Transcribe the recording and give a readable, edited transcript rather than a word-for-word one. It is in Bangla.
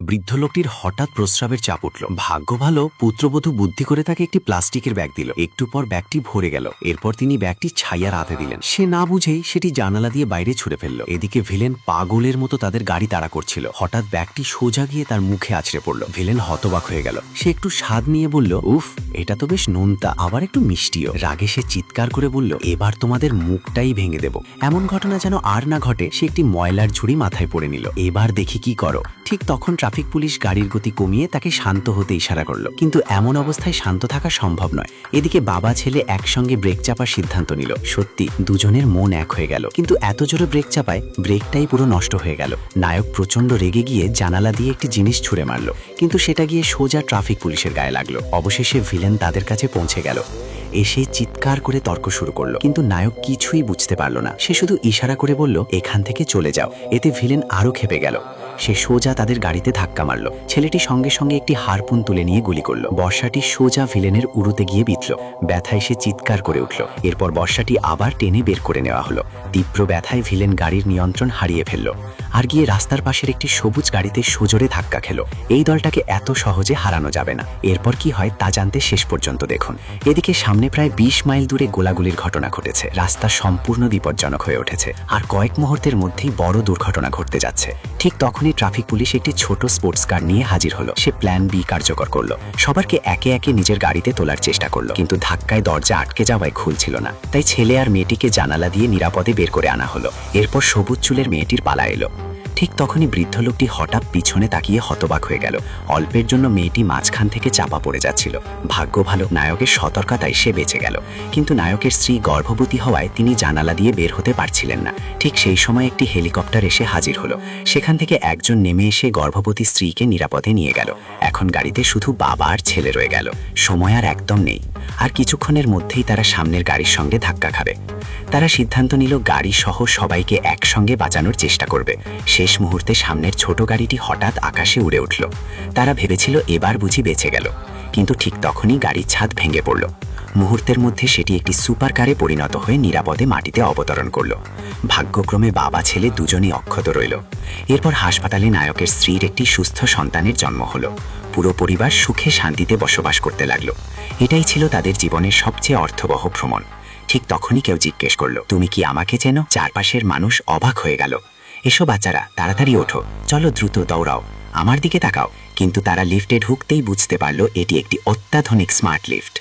বৃদ্ধ লোকটির হঠাৎ প্রস্রাবের চাপ উঠল। ভাগ্য ভালো, পুত্রবধূ বুদ্ধি করে তাকে একটি প্লাস্টিকের ব্যাগ দিল। একটু পর ব্যাগটি ভরে গেল। এরপর তিনি ব্যাগটি ছাইয়ার হাতে দিলেন। সে না বুঝেই সেটি জানালা দিয়ে বাইরে ছুড়ে ফেলল। এদিকে ভিলেন পাগলের মতো তাদের গাড়ি তাড়া করছিল। হঠাৎ ব্যাগটি সোজা গিয়ে তার মুখে আছড়ে পড়ল। ভিলেন হতবাক হয়ে গেল। সে একটু স্বাদ নিয়ে বলল, উফ, এটা তো বেশ নোনতা, আবার একটু মিষ্টিও। রাগে সে চিৎকার করে বলল, এবার তোমাদের মুখটাই ভেঙে দেব। এমন ঘটনা যেন আর না ঘটে। সে একটি ময়লার ঝুড়ি মাথায় পড়ে নিল। এবার দেখি কি করো। ঠিক তখন ট্রাফিক পুলিশ গাড়ির গতি কমিয়ে তাকে শান্ত হতে ইশারা করলো। কিন্তু এমন অবস্থায় শান্ত থাকা সম্ভব নয়। এদিকে বাবা ছেলে একসঙ্গে ব্রেক চাপার সিদ্ধান্ত নিল। সত্যি দুজনের মন এক হয়ে গেল, কিন্তু এত জোরে ব্রেক চাপায় ব্রেকটাই পুরো নষ্ট হয়ে গেল। নায়ক প্রচন্ড রেগে গিয়ে জানালা দিয়ে একটি জিনিস ছুঁড়ে মারল, কিন্তু সেটা গিয়ে সোজা ট্রাফিক পুলিশের গায়ে লাগলো। অবশেষে ভিলেন তাদের কাছে পৌঁছে গেল। এসে চিৎকার করে তর্ক শুরু করলো, কিন্তু নায়ক কিছুই বুঝতে পারল না। সে শুধু ইশারা করে বলল, এখান থেকে চলে যাও। এতে ভিলেন আরো ক্ষেপে গেল। সে সোজা তাদের গাড়িতে ধাক্কা মারল। ছেলেটি সঙ্গে সঙ্গে একটি হারপুন তুলে নিয়ে গুলি করল। বর্ষাটি সোজা ভিলেনের উরুতে গিয়ে বিঁধল। ব্যথায় সে চিৎকার করে উঠল। এরপর বর্ষাটি আবার টেনে বের করে নেওয়া হলো। তীব্র ব্যথায় ভিলেন গাড়ির নিয়ন্ত্রণ হারিয়ে ফেলল আর গিয়ে রাস্তার পাশের একটি সবুজ গাড়িতে সজোরে ধাক্কা খেল। এই দলটাকে এত সহজে হারানো যাবে না। এরপর কি হয় তা জানতে শেষ পর্যন্ত দেখুন। এদিকে সামনে প্রায় 20 মাইল দূরে গোলাগুলির ঘটনা ঘটেছে। রাস্তা সম্পূর্ণ বিপজ্জনক হয়ে উঠেছে আর কয়েক মুহূর্তের মধ্যেই বড় দুর্ঘটনা ঘটতে যাচ্ছে। ঠিক তখনই ট্রাফিক পুলিশ একটি ছোট স্পোর্টস কার নিয়ে হাজির হলো। সে প্ল্যান বি কার্যকর করলো। সবারকে একে একে নিজের গাড়িতে তোলার চেষ্টা করলো, কিন্তু ধাক্কায় দরজা আটকে যাওয়ায় খুলছিল না। তাই ছেলে আর মেয়েটিকে জানালা দিয়ে নিরাপদে বের করে আনা হলো। এরপর সবুজ চুলের মেয়েটির পালা এলো। ঠিক তখনই বৃদ্ধ লোকটি হঠাৎ পিছনে তাকিয়ে হতবাক হয়ে গেল। অল্পের জন্য মেয়েটি মাঝখান থেকে চাপা পড়ে যাচ্ছিল। ভাগ্য ভালো, নায়কের সতর্কতায় সে বেঁচে গেল। কিন্তু নায়কের স্ত্রী গর্ভবতী হওয়ায় তিনি জানালা দিয়ে বের হতে পারছিলেন না। ঠিক সেই সময় একটি হেলিকপ্টার এসে হাজির হলো। সেখান থেকে একজন নেমে এসে গর্ভবতী স্ত্রীকে নিরাপদে নিয়ে গেল। এখন গাড়িতে শুধু বাবা আর ছেলে রয়ে গেল। সময় আর একদম নেই। আর কিছুক্ষণের মধ্যেই তারা সামনের গাড়ির সঙ্গে ধাক্কা খাবে। তারা সিদ্ধান্ত নিল গাড়ি সহ সবাইকে একসঙ্গে বাঁচানোর চেষ্টা করবে। শেষ মুহূর্তে সামনের ছোট গাড়িটি হঠাৎ আকাশে উড়ে উঠল। তারা ভেবেছিল এবার বুঝি বেঁচে গেল, কিন্তু ঠিক তখনই গাড়ির ছাদ ভেঙে পড়ল। মুহূর্তের মধ্যে সেটি একটি সুপার কারে পরিণত হয়ে নিরাপদে মাটিতে অবতরণ করল। ভাগ্যক্রমে বাবা ছেলে দুজনই অক্ষত রইল। এরপর হাসপাতালে নায়কের স্ত্রীর একটি সুস্থ সন্তানের জন্ম হলো। পুরো পরিবার সুখে শান্তিতে বসবাস করতে লাগলো। এটাই ছিল তাদের জীবনের সবচেয়ে অর্থবহ ভ্রমণ। ঠিক তখনই কেউ জিজ্ঞেস করলো, তুমি কি আমাকে চেনো? চারপাশের মানুষ অবাক হয়ে গেল। এসো বাচ্চারা, তাড়াতাড়ি ওঠো, চলো দ্রুত দৌড়াও, আমার দিকে তাকাও। কিন্তু তারা লিফটে ঢুকতেই বুঝতে পারলো এটি একটি অত্যাধুনিক স্মার্ট লিফট।